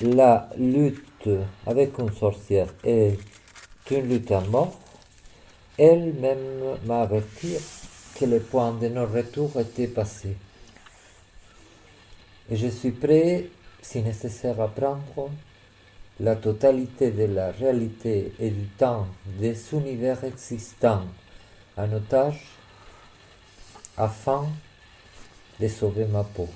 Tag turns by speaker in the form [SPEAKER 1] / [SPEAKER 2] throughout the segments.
[SPEAKER 1] la lutte avec une sorcière est une lutte à mort, elle-même m'a averti que le point de non-retour était passé. Et je suis prêt, si nécessaire, à prendre la totalité de la réalité et du temps des univers existants en otage afin de sauver ma peau.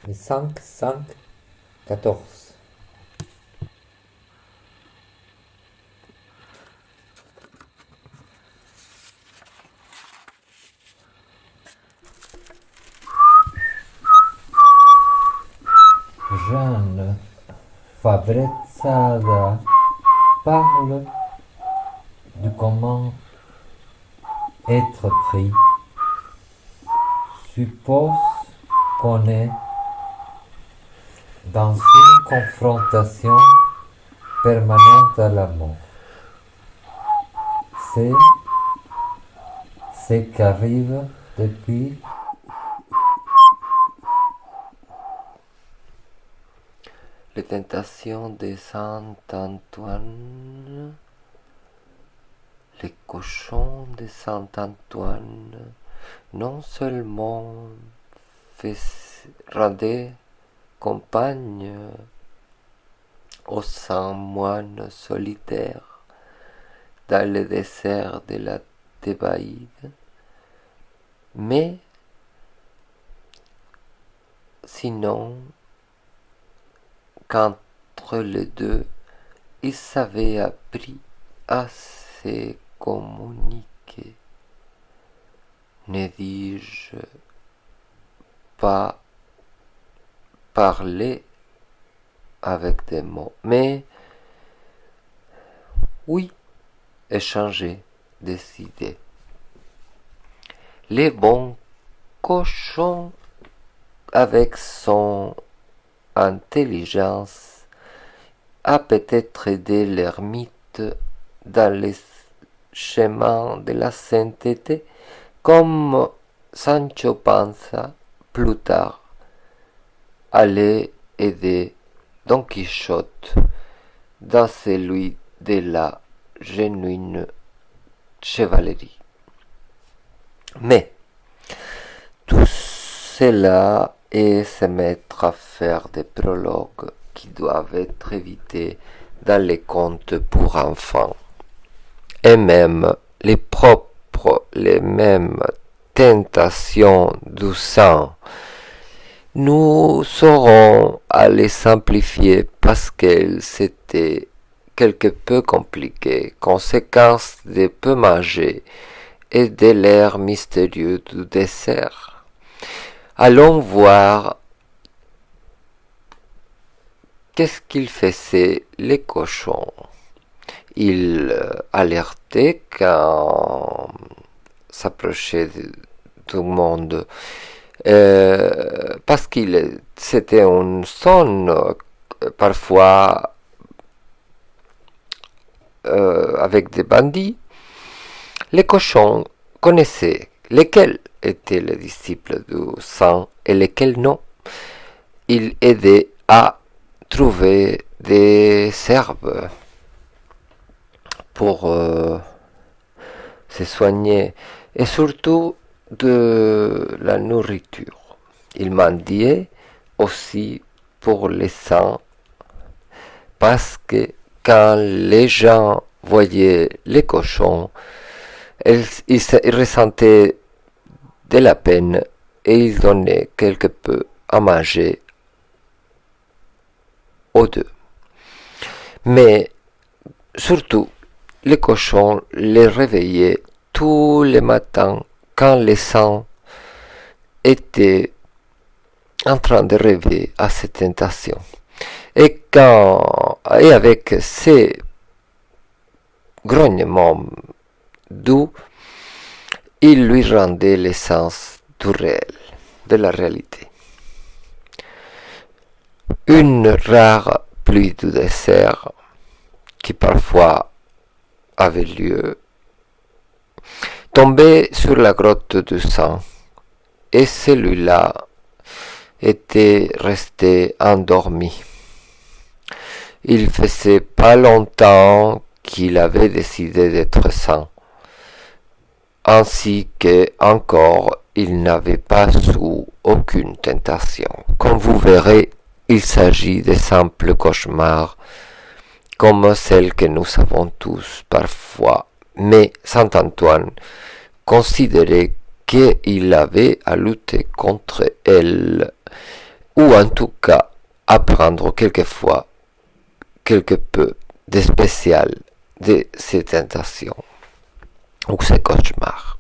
[SPEAKER 1] Les 5, 5, 14. Jeanne Fabrezzada parle de comment être pris, suppose qu'on est dans une confrontation permanente à la mort. C'est ce qui arrive depuis
[SPEAKER 2] les tentations de Saint Antoine, les cochons de Saint Antoine, non seulement rendaient compagne aux saints moines solitaires dans le désert de la Thébaïde, mais sinon qu'entre les deux, ils avaient appris à se communiquer. Ne dis-je pas parler avec des mots, mais oui, échanger des idées. Les bons cochons, avec son intelligence, a peut-être aidé l'ermite dans les chemins de la sainteté, comme Sancho Panza plus tard allait aider Don Quichotte dans celui de la genuine chevalerie. Mais tout cela est se mettre à faire des prologues qui doivent être évités dans les contes pour enfants. Et même les mêmes tentations du sang, nous saurons à les simplifier parce qu'elles étaient quelque peu compliquées, conséquence des peu manger et de l'air mystérieux du dessert. Allons voir qu'est-ce qu'ils faisaient les cochons. Ils alertaient quand s'approchait du monde parce qu'il c'était un son parfois avec des bandits. Les cochons connaissaient lesquels étaient les disciples du sang et lesquels non. Ils aidaient à trouver des herbes pour se soigner et surtout de la nourriture. Ils mendiaient aussi pour les saints parce que quand les gens voyaient les cochons, ils ressentaient de la peine et ils donnaient quelque peu à manger aux deux. Mais surtout, les cochons les réveillaient tous les matins quand les saints étaient en train de rêver à cette tentation. Et avec ces grognements doux, il lui rendait l'essence du réel, de la réalité. Une rare pluie du désert qui parfois avait lieu tombait sur la grotte du sang et celui-là était resté endormi. Il faisait pas longtemps qu'il avait décidé d'être saint, ainsi que encore il n'avait pas sous aucune tentation. Comme vous verrez, il s'agit de simples cauchemars, comme celles que nous avons tous parfois, mais saint Antoine considérait qu'il avait à lutter contre elles, ou en tout cas à prendre quelquefois quelque peu de spécial de ces tentations ou ces cauchemars.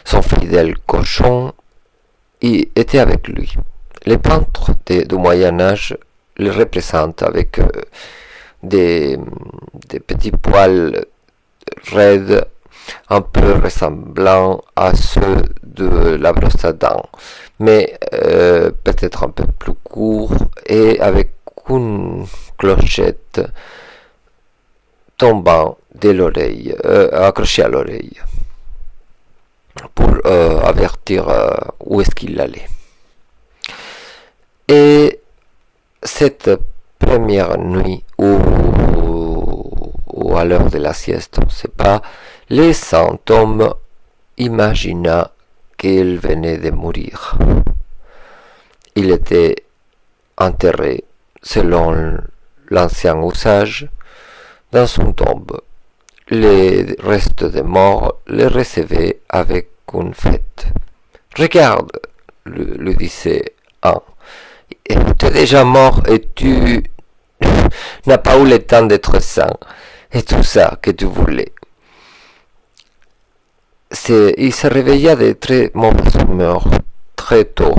[SPEAKER 2] Son fidèle cochon y était avec lui. Les peintres du Moyen-Âge le représentent avec des petits poils raides, un peu ressemblants à ceux de la brosse à dents, mais peut-être un peu plus courts et avec une clochette tombant de l'oreille, accrochée à l'oreille, pour avertir où est-ce qu'il allait. Et cette première nuit ou à l'heure de la sieste, on ne sait pas, le saint homme imagina qu'il venait de mourir. Il était enterré, selon l'ancien usage, dans son tombe. Les restes des morts le recevaient avec une fête. Regarde, lui disait un, tu es déjà mort et tu n'as pas eu le temps d'être saint, et tout ça que tu voulais. Il se réveilla de très mauvaise humeur très tôt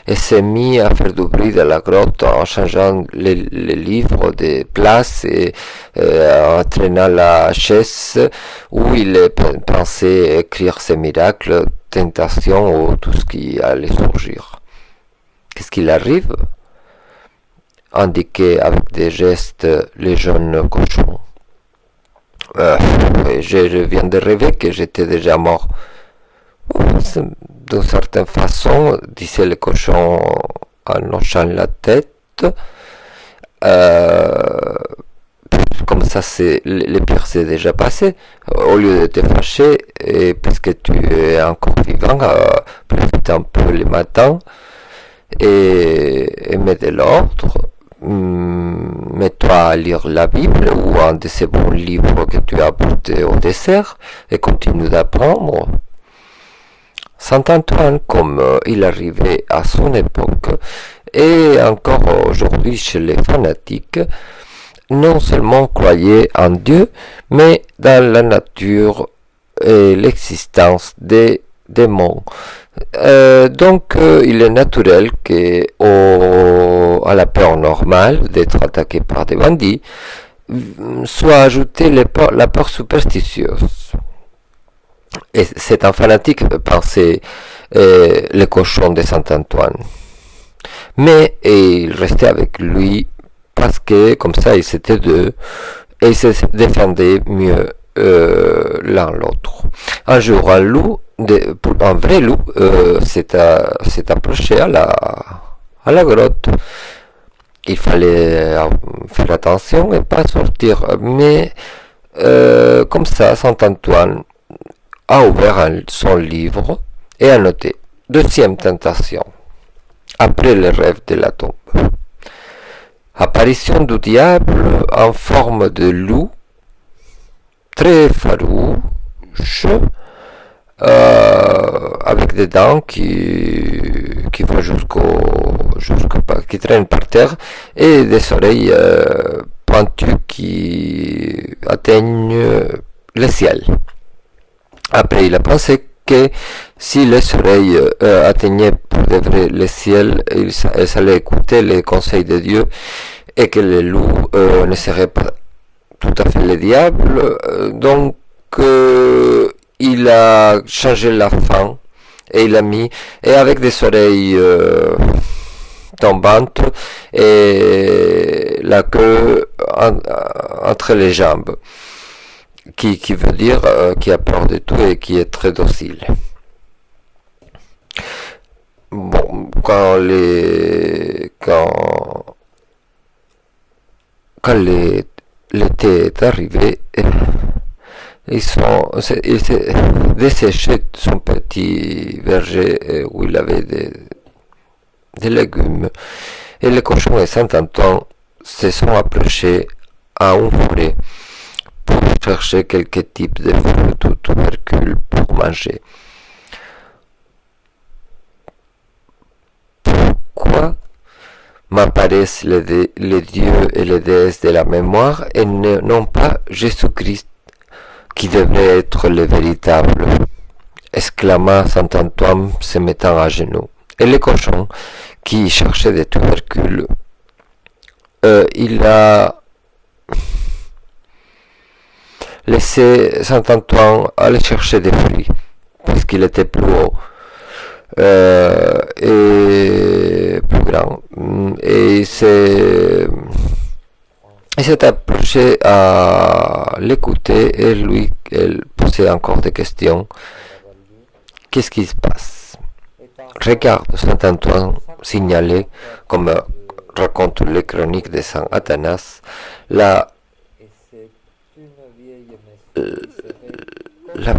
[SPEAKER 2] et s'est mis à faire du bruit dans la grotte en changeant les livres de place et en traînant la chaise où il pensait écrire ses miracles, tentations ou tout ce qui allait surgir. Qu'est-ce qu'il arrive? Indiquait avec des gestes le jeune cochon. Je viens de rêver que j'étais déjà mort. D'une certaine façon, disait le cochon en hochant la tête, comme ça le pire s'est déjà passé. Au lieu de te fâcher, et puisque tu es encore vivant, profite un peu le matin et mets de l'ordre. Mets-toi à lire la Bible ou un de ces bons livres que tu as apportés au dessert et continue d'apprendre. Saint Antoine, comme il arrivait à son époque et encore aujourd'hui chez les fanatiques, non seulement croyait en Dieu, mais dans la nature et l'existence des démons. Donc il est naturel qu'à la peur normale d'être attaqué par des bandits soit ajoutée la peur superstitieuse. Et c'est un fanatique, pensait le cochon de Saint Antoine. Mais il restait avec lui parce que comme ça ils étaient deux et ils se défendaient mieux l'un l'autre. Un jour, un vrai loup s'est approché à la grotte. Il fallait faire attention et pas sortir. Mais comme ça, Saint Antoine a ouvert son livre et a noté deuxième tentation, après le rêve de la tombe. Apparition du diable en forme de loup, très farouche, avec des dents qui vont qui traînent par terre et des oreilles pointues qui atteignent le ciel. Après, il a pensé que si les oreilles atteignaient pour de vrai le ciel, il allait écouter les conseils de Dieu et que le loup ne serait pas tout à fait le diable. Donc, il a changé la fin et il a mis, et avec des oreilles tombantes et la queue entre les jambes. Qui veut dire qui a peur de tout et qui est très docile. Bon, quand l'été est arrivé, il s'est desséché son petit verger où il avait des légumes. Et les cochons et Saint-Antoine se sont approchés à une forêt pour chercher quelques types de fruits ou tubercules pour manger. Pourquoi m'apparaissent les dieux et les déesses de la mémoire et non pas Jésus-Christ qui devrait être le véritable, exclama Saint Antoine se mettant à genoux. Et les cochons qui cherchaient des tubercules, il a laissé Saint Antoine aller chercher des fruits, puisqu'il était plus haut et plus grand. Et il s'est approché à l'écouter et lui, elle posait encore des questions. Qu'est-ce qui se passe? Regarde, Saint Antoine signalait, comme racontent les chroniques de Saint Athanas, la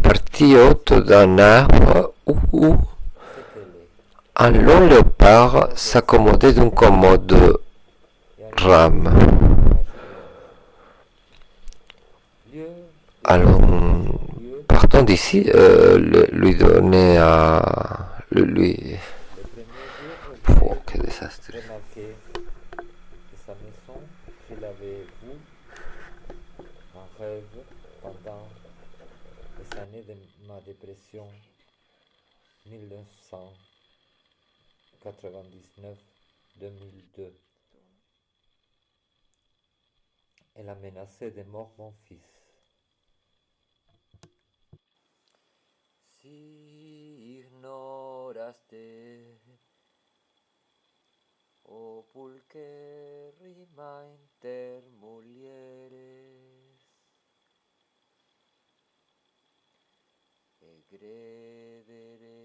[SPEAKER 2] partie haute d'un arbre où un long léopard s'accommodait d'une commode rame. Alors, partons d'ici, lui donner à lui. Oh, quel désastre.
[SPEAKER 1] Sa maison, je l'avais vue en rêve pendant les années de ma dépression 1999-2002. Elle a menacé de mort mon fils. Si ignoraste o pulcherrima inter mulieres egredere